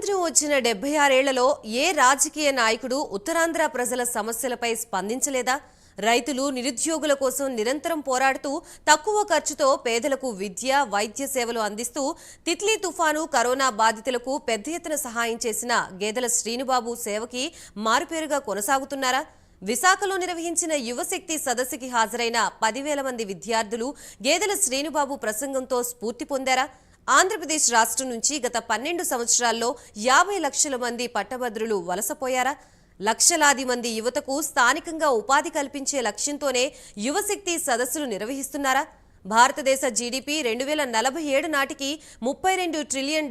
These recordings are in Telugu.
స్వాతంత్ర్యం వచ్చిన 76 ఏళ్లలో ఏ రాజకీయ నాయకుడు ఉత్తరాంధ్ర ప్రజల సమస్యలపై స్పందించలేదా? రైతులు, నిరుద్యోగుల కోసం నిరంతరం పోరాడుతూ తక్కువ ఖర్చుతో పేదలకు విద్య, వైద్య సేవలు అందిస్తూ తిత్లీ తుఫాను, కరోనా బాధితులకు పెద్ద ఎత్తున సహాయం చేసిన గేదెల శ్రీనుబాబు సేవకి మారుపేరుగా కొనసాగుతున్నారా? విశాఖలో నిర్వహించిన యువశక్తి సదస్సుకి హాజరైన 10,000 మంది విద్యార్థులు గేదెల శ్రీనుబాబు ప్రసంగంతో స్ఫూర్తి పొందారా? ఆంధ్రప్రదేశ్ రాష్ట్రం నుంచి గత 12 సంవత్సరాల్లో 50 లక్షల మంది పట్టభద్రులు వలసపోయారా? లక్షలాది మంది యువతకు స్థానికంగా ఉపాధి కల్పించే లక్ష్యంతోనే యువశక్తి సదస్సులు నిర్వహిస్తున్నారా? భారతదేశ జీడీపీ 2047 నాటికి $32 ట్రిలియన్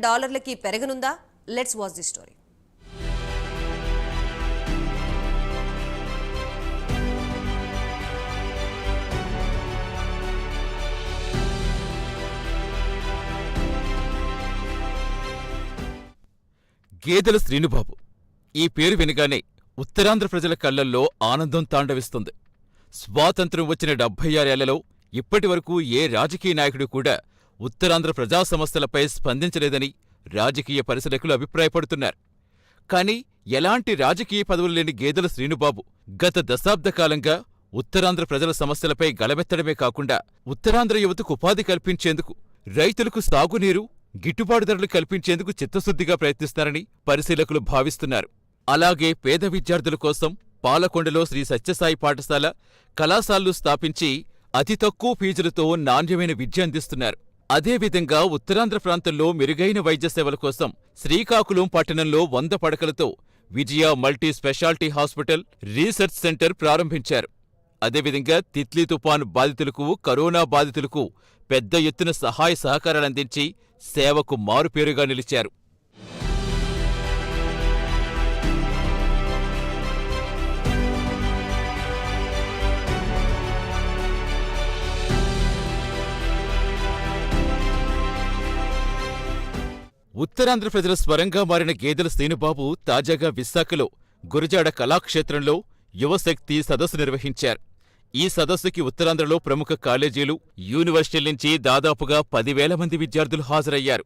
పెరగనుందా? Let's watch the story. Gedela Srinubabu ఈ పేరు వినగానే ఉత్తరాంధ్ర ప్రజల కళ్లల్లో ఆనందం తాండవిస్తుంది. స్వాతంత్ర్యం వచ్చిన 76 ఏళ్లలో ఇప్పటివరకు ఏ రాజకీయ నాయకుడు కూడా ఉత్తరాంధ్ర ప్రజా సమస్యలపై స్పందించలేదని రాజకీయ పరిశీలకులు అభిప్రాయపడుతున్నారు. కాని ఎలాంటి రాజకీయ పదవులు లేని గేదెల శ్రీనుబాబు గత దశాబ్ద కాలంగా ఉత్తరాంధ్ర ప్రజల సమస్యలపై గళమెత్తడమే కాకుండా ఉత్తరాంధ్ర యువతకు ఉపాధి కల్పించేందుకు, రైతులకు సాగునీరు, గిట్టుబాటు ధరలు కల్పించేందుకు చిత్తశుద్ధిగా ప్రయత్నిస్తారని పరిశీలకులు భావిస్తున్నారు. అలాగే పేద విద్యార్థుల కోసం పాలకొండలో శ్రీ సత్యసాయి పాఠశాల, కళాశాలలు స్థాపించి అతి తక్కువ ఫీజులతో నాణ్యమైన విద్య అందిస్తున్నారు. అదేవిధంగా ఉత్తరాంధ్ర ప్రాంతంలో మెరుగైన వైద్య సేవల కోసం శ్రీకాకుళం పట్టణంలో 100 పడకలతో Vijaya multi speciality hospital, research centre ప్రారంభించారు. అదేవిధంగా తిత్లీ తుపాను బాధితులకు, కరోనా బాధితులకు పెద్ద ఎత్తున సహాయ సహకారాలందించి సేవకు మారుపేరుగా నిలిచారు. ఉత్తరాంధ్ర ప్రజల స్వరంగా మారిన గేదెల శ్రీనుబాబు తాజాగా విశాఖలో గురజాడ కళాక్షేత్రంలో యువశక్తి సదస్సు నిర్వహించారు. ఈ సదస్సుకి ఉత్తరాంధ్రలో ప్రముఖ కాలేజీలు, యూనివర్సిటీల నుంచి దాదాపుగా 10,000 మంది విద్యార్థులు హాజరయ్యారు.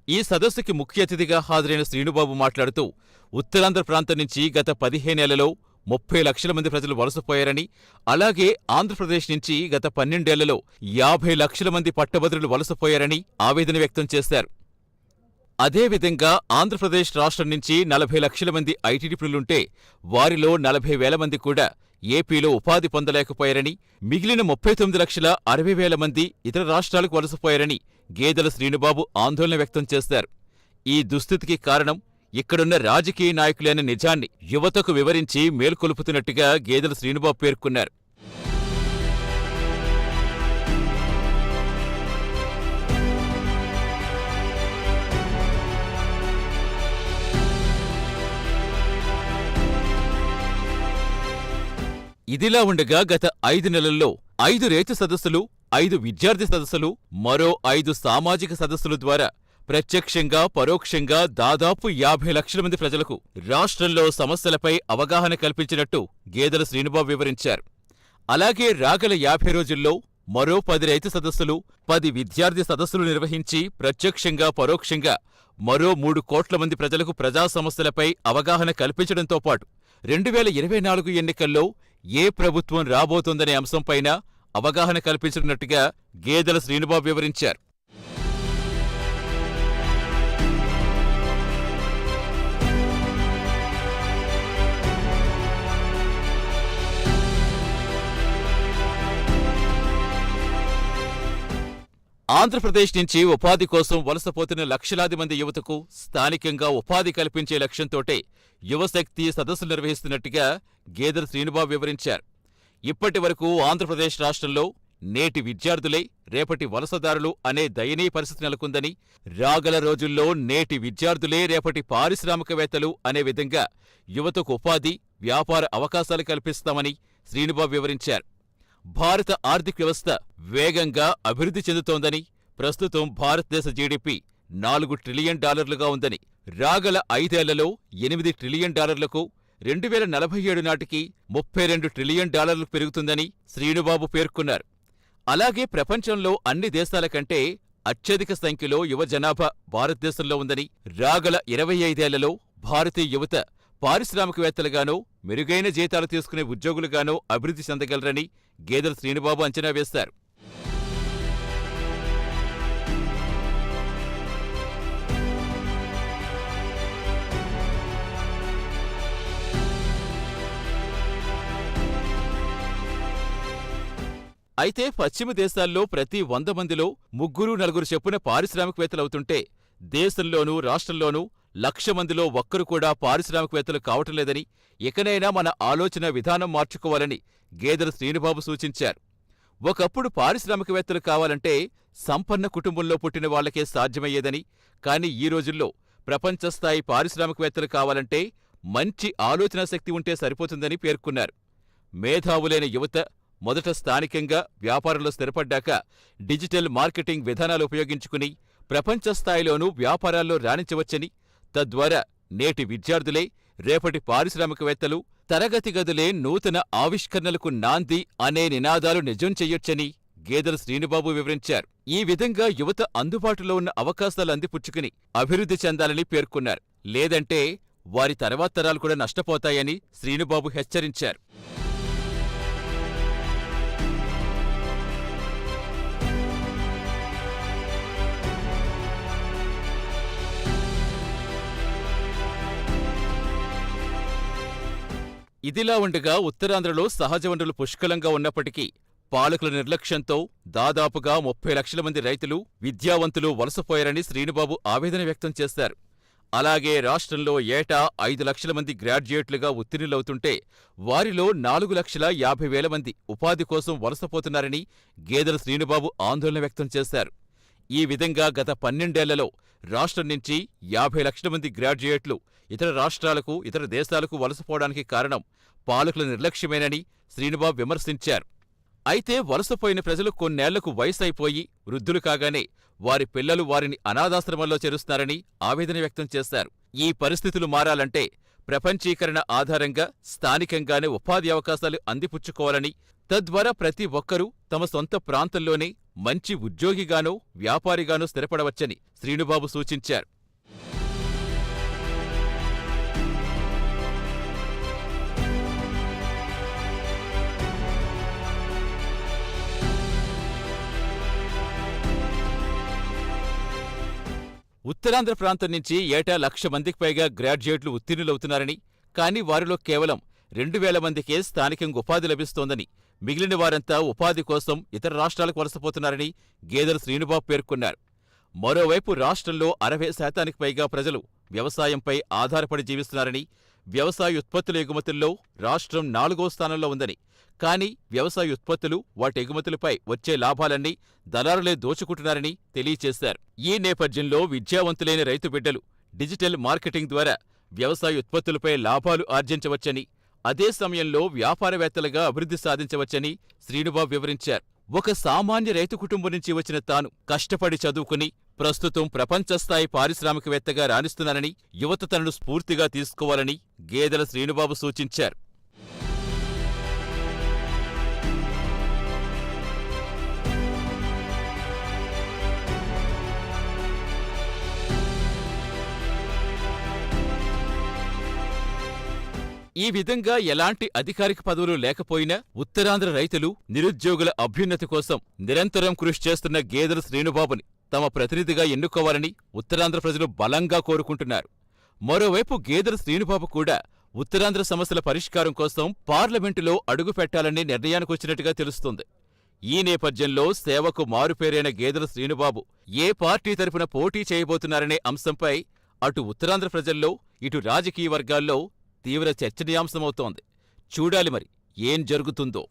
ఈ సదస్సుకి ముఖ్య అతిథిగా హాజరైన శ్రీనుబాబు మాట్లాడుతూ ఉత్తరాంధ్ర ప్రాంతం నుంచి గత 15 ఏళ్లలో 30 లక్షల మంది ప్రజలు వలసపోయారని, అలాగే ఆంధ్రప్రదేశ్ నుంచి గత 12 ఏళ్లలో 50 లక్షల మంది పట్టభద్రులు వలసపోయారని ఆవేదన వ్యక్తం చేశారు. అదేవిధంగా ఆంధ్రప్రదేశ్ రాష్ట్రం నుంచి 40 లక్షల మంది ఐటీ నిపుణులుంటే వారిలో 40,000 మంది కూడా ఏపీలో ఉపాధి పొందలేకపోయారని, మిగిలిన 39,60,000 మంది ఇతర రాష్ట్రాలకు వలసపోయారని గేదెల శ్రీనుబాబు ఆందోళన వ్యక్తం చేశారు. ఈ దుస్థితికి కారణం ఇక్కడున్న రాజకీయ నాయకులే అనే నిజాన్ని యువతకు వివరించి మేల్కొలుపుతున్నట్టుగా గేదెల శ్రీనుబాబు పేర్కొన్నారు. ఇదిలా ఉండగా గత 5 నెలల్లో 5 రైతు సదస్సులు, 5 విద్యార్థి సదస్సులు, మరో 5 సామాజిక సదస్సుల ద్వారా ప్రత్యక్షంగా, పరోక్షంగా దాదాపు 50 లక్షల మంది ప్రజలకు రాష్ట్రంలో సమస్యలపై అవగాహన కల్పించినట్టు గేదెల శ్రీనుబాబు వివరించారు. అలాగే రాగల 50 రోజుల్లో మరో 10 రైతు సదస్సులు, 10 విద్యార్థి సదస్సులు నిర్వహించి ప్రత్యక్షంగా, పరోక్షంగా మరో 3 కోట్ల మంది ప్రజలకు ప్రజా సమస్యలపై అవగాహన కల్పించడంతో పాటు 2024 ఎన్నికల్లో ఏ ప్రభుత్వం రాబోతోందనే అంశంపైన అవగాహన కల్పించనున్నట్టుగా గేదెల శ్రీనుబాబు వివరించారు. ఆంధ్రప్రదేశ్ నుంచి ఉపాధి కోసం వలసపోతున్న లక్షలాది మంది యువతకు స్థానికంగా ఉపాధి కల్పించే లక్ష్యంతోటే యువశక్తి సదస్సులు నిర్వహిస్తున్నట్టుగా గేదెల శ్రీనుబాబు వివరించారు. ఇప్పటి వరకు ఆంధ్రప్రదేశ్ రాష్ట్రంలో నేటి విద్యార్థులే రేపటి వలసదారులు అనే దయనీయ పరిస్థితి నెలకొందని, రాగల రోజుల్లో నేటి విద్యార్థులే రేపటి పారిశ్రామికవేత్తలు అనే విధంగా యువతకు ఉపాధి, వ్యాపార అవకాశాలు కల్పిస్తామని శ్రీనుబాబు వివరించారు. భారత ఆర్థిక వ్యవస్థ వేగంగా అభివృద్ధి చెందుతోందని, ప్రస్తుతం భారతదేశ జీడీపీ $4 ట్రిలియన్ ఉందని, రాగల 5 ఏళ్లలో $8 ట్రిలియన్ 2047 నాటికి $32 ట్రిలియన్ పెరుగుతుందని శ్రీనుబాబు పేర్కొన్నారు. అలాగే ప్రపంచంలో అన్ని దేశాల కంటే అత్యధిక సంఖ్యలో యువ జనాభా భారతదేశంలో ఉందని, రాగల 25 ఏళ్లలో భారతీయ యువత పారిశ్రామికవేత్తలుగానో, మెరుగైన జీతాలు తీసుకునే ఉద్యోగులుగానో అభివృద్ధి చెందగలరని గేదెల శ్రీనుబాబు అంచనా వేశారు. అయితే పశ్చిమ దేశాల్లో ప్రతి 100 మందిలో 3-4 చొప్పున పారిశ్రామికవేత్తలవుతుంటే, దేశంలోనూ రాష్ట్రంలోనూ 1,00,000 మందిలో ఒక్కరు కూడా పారిశ్రామికవేత్తలు కావటంలేదని, ఇకనైనా మన ఆలోచన విధానం మార్చుకోవాలని గేదెల శ్రీనుబాబు సూచించారు. ఒకప్పుడు పారిశ్రామికవేత్తలు కావాలంటే సంపన్న కుటుంబంలో పుట్టిన వాళ్లకే సాధ్యమయ్యేదని, కానీ ఈ రోజుల్లో ప్రపంచస్థాయి పారిశ్రామికవేత్తలు కావాలంటే మంచి ఆలోచనా శక్తి ఉంటే సరిపోతుందని పేర్కొన్నారు. మేధావులైన యువత మొదట స్థానికంగా వ్యాపారంలో స్థిరపడ్డాక డిజిటల్ మార్కెటింగ్ విధానాలు ఉపయోగించుకుని ప్రపంచ స్థాయిలోనూ వ్యాపారాల్లో రాణించవచ్చని, తద్వారా నేటి విద్యార్థులే రేపటి పారిశ్రామికవేత్తలు, తరగతి గదులే నూతన ఆవిష్కరణలకు నాంది అనే నినాదాలు నిజం చెయ్యొచ్చని గేదెల శ్రీనుబాబు వివరించారు. ఈ విధంగా యువత అందుబాటులో ఉన్న అవకాశాలు అందిపుచ్చుకుని అభివృద్ధి చెందాలని పేర్కొన్నారు. లేదంటే వారి తర్వాత తరాలు కూడా నష్టపోతాయని శ్రీనుబాబు హెచ్చరించారు. ఇదిలా ఉండగా ఉత్తరాంధ్రలో సహజ వనరులు పుష్కలంగా ఉన్నప్పటికీ పాలకుల నిర్లక్ష్యంతో దాదాపుగా 30 లక్షల మంది రైతులు, విద్యావంతులు వలసపోయారని శ్రీనుబాబు ఆవేదన వ్యక్తం చేశారు. అలాగే రాష్ట్రంలో ఏటా 5 లక్షల మంది గ్రాడ్యుయేట్లుగా ఉత్తీర్ణులవుతుంటే వారిలో 4,50,000 మంది ఉపాధి కోసం వలసపోతున్నారని గేదెల శ్రీనుబాబు ఆందోళన వ్యక్తం చేశారు. ఈ విధంగా గత 12 ఏళ్లలో రాష్ట్రం నుంచి 50 లక్షల మంది గ్రాడ్యుయేట్లు ఇతర రాష్ట్రాలకు, ఇతర దేశాలకు వలసపోవడానికి కారణం పాలకుల నిర్లక్ష్యమేనని శ్రీనుబాబు విమర్శించారు. అయితే వలసపోయిన ప్రజలు కొన్నేళ్లకు వయసైపోయి వృద్ధులు కాగానే వారి పిల్లలు వారిని అనాథాశ్రమంలో చేరుస్తున్నారని ఆవేదన వ్యక్తం చేశారు. ఈ పరిస్థితులు మారాలంటే ప్రపంచీకరణ ఆధారంగా స్థానికంగానే ఉపాధి అవకాశాలు అందిపుచ్చుకోవాలని, తద్వారా ప్రతి ఒక్కరూ తమ సొంత ప్రాంతంలోనే మంచి ఉద్యోగిగానో, వ్యాపారిగానో స్థిరపడవచ్చని శ్రీనుబాబు సూచించారు. ఉత్తరాంధ్ర ప్రాంతం నుంచి ఏటా 1,00,000 మందికి పైగా గ్రాడ్యుయేట్లు ఉత్తీర్ణులవుతున్నారని, కానీ వారిలో కేవలం 2,000 మందికే స్థానికంగా ఉపాధి లభిస్తోందని, మిగిలిన వారంతా ఉపాధి కోసం ఇతర రాష్ట్రాలకు వలసపోతున్నారని గేదెల శ్రీనుబాబు పేర్కొన్నారు. మరోవైపు రాష్ట్రంలో 60% పైగా ప్రజలు వ్యవసాయంపై ఆధారపడి జీవిస్తున్నారని, వ్యవసాయ ఉత్పత్తుల ఎగుమతుల్లో రాష్ట్రం 4వ స్థానంలో ఉందని, కానీ వ్యవసాయ ఉత్పత్తులు, వాటి ఎగుమతులపై వచ్చే లాభాలన్నీ దళారులే దోచుకుంటున్నారని తెలియచేశారు. ఈ నేపథ్యంలో విద్యావంతులైన రైతు బిడ్డలు డిజిటల్ మార్కెటింగ్ ద్వారా వ్యవసాయ ఉత్పత్తులపై లాభాలు ఆర్జించవచ్చని, అదే సమయంలో వ్యాపారవేత్తలుగా అభివృద్ధి సాధించవచ్చని శ్రీనుబాబు వివరించారు. ఒక సామాన్య రైతు కుటుంబం నుంచి వచ్చిన తాను కష్టపడి చదువుకుని ప్రస్తుతం ప్రపంచస్థాయి పారిశ్రామికవేత్తగా రాణిస్తున్నానని, యువత తనను స్ఫూర్తిగా తీసుకోవాలని గేదెల శ్రీనుబాబు సూచించారు. ఈ విధంగా ఎలాంటి అధికారిక పదవులు లేకపోయినా ఉత్తరాంధ్ర రైతులు, నిరుద్యోగుల అభ్యున్నతి కోసం నిరంతరం కృషి చేస్తున్న గేదెల శ్రీనుబాబుని తమ ప్రతినిధిగా ఎన్నుకోవాలని ఉత్తరాంధ్ర ప్రజలు బలంగా కోరుకుంటున్నారు. మరోవైపు గేదెల శ్రీనుబాబు కూడా ఉత్తరాంధ్ర సమస్యల పరిష్కారం కోసం పార్లమెంటులో అడుగుపెట్టాలనే నిర్ణయానికొచ్చినట్టుగా తెలుస్తోంది. ఈ నేపథ్యంలో సేవకు మారుపేరైన గేదెల శ్రీనుబాబు ఏ పార్టీ తరపున పోటీ చేయబోతున్నారనే అంశంపై అటు ఉత్తరాంధ్ర ప్రజల్లో, ఇటు రాజకీయ వర్గాల్లో తీవ్ర చర్చనీయాంశమవుతోంది. చూడాలి మరి ఏం జరుగుతుందో.